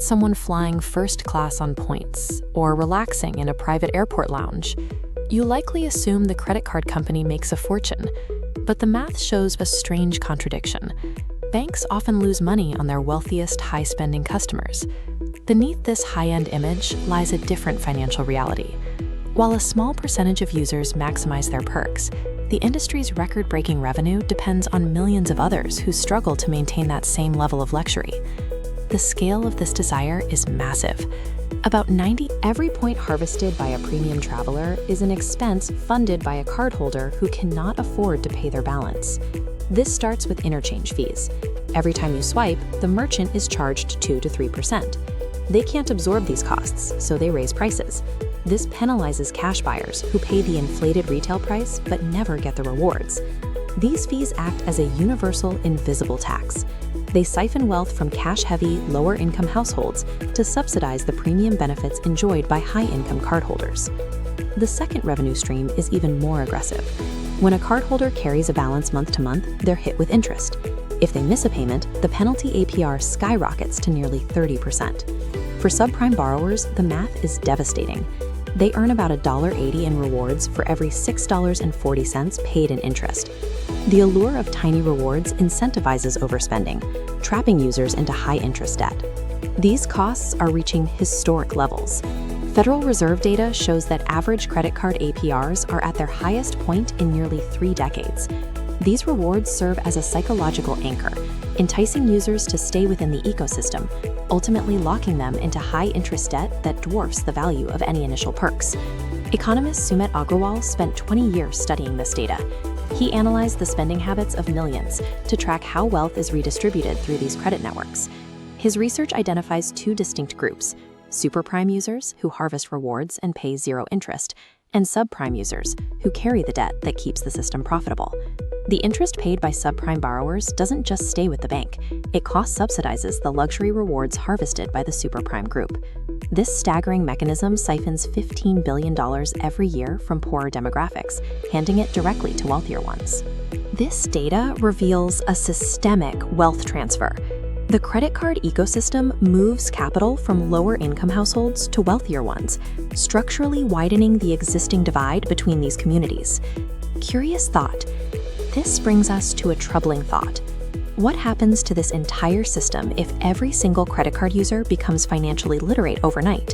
someone flying first class on points or relaxing in a private airport lounge, you likely assume the credit card company makes a fortune. But the math shows a strange contradiction. Banks often lose money on their wealthiest, high-spending customers. Beneath this high-end image lies a different financial reality. While a small percentage of users maximize their perks, the industry's record-breaking revenue depends on millions of others who struggle to maintain that same level of luxury. The scale of this desire is massive. About 90 every point harvested by a premium traveler is an expense funded by a cardholder who cannot afford to pay their balance. This starts with interchange fees. Every time you swipe, the merchant is charged 2 to 3%. They can't absorb these costs, so they raise prices. This penalizes cash buyers who pay the inflated retail price but never get the rewards. These fees act as a universal, invisible tax. They siphon wealth from cash-heavy, lower-income households to subsidize the premium benefits enjoyed by high-income cardholders. The second revenue stream is even more aggressive. When a cardholder carries a balance month to month, they're hit with interest. If they miss a payment, the penalty APR skyrockets to nearly 30%. For subprime borrowers, the math is devastating. They earn about $1.80 in rewards for every $6.40 paid in interest. The allure of tiny rewards incentivizes overspending, trapping users into high-interest debt. These costs are reaching historic levels. Federal Reserve data shows that average credit card APRs are at their highest point in nearly 3 decades. These rewards serve as a psychological anchor, enticing users to stay within the ecosystem, ultimately locking them into high-interest debt that dwarfs the value of any initial perks. Economist Sumit Agrawal spent 20 years studying this data. He analyzed the spending habits of millions to track how wealth is redistributed through these credit networks. His research identifies 2 distinct groups: superprime users, who harvest rewards and pay zero interest, and subprime users, who carry the debt that keeps the system profitable. The interest paid by subprime borrowers doesn't just stay with the bank. It cost-subsidizes the luxury rewards harvested by the superprime group. This staggering mechanism siphons $15 billion every year from poorer demographics, handing it directly to wealthier ones. This data reveals a systemic wealth transfer. The credit card ecosystem moves capital from lower-income households to wealthier ones, structurally widening the existing divide between these communities. Curious thought. This brings us to a troubling thought. What happens to this entire system if every single credit card user becomes financially literate overnight?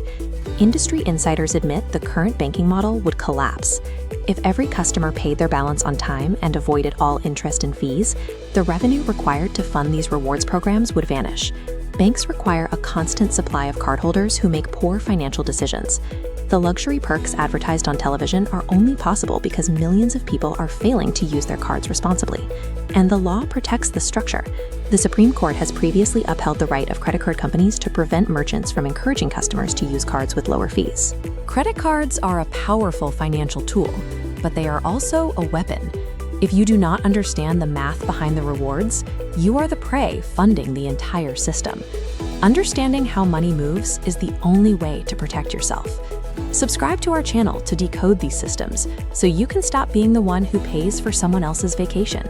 Industry insiders admit the current banking model would collapse. If every customer paid their balance on time and avoided all interest and fees, the revenue required to fund these rewards programs would vanish. Banks require a constant supply of cardholders who make poor financial decisions. The luxury perks advertised on television are only possible because millions of people are failing to use their cards responsibly. And the law protects the structure. The Supreme Court has previously upheld the right of credit card companies to prevent merchants from encouraging customers to use cards with lower fees. Credit cards are a powerful financial tool, but they are also a weapon. If you do not understand the math behind the rewards, you are the prey funding the entire system. Understanding how money moves is the only way to protect yourself. Subscribe to our channel to decode these systems so you can stop being the one who pays for someone else's vacation.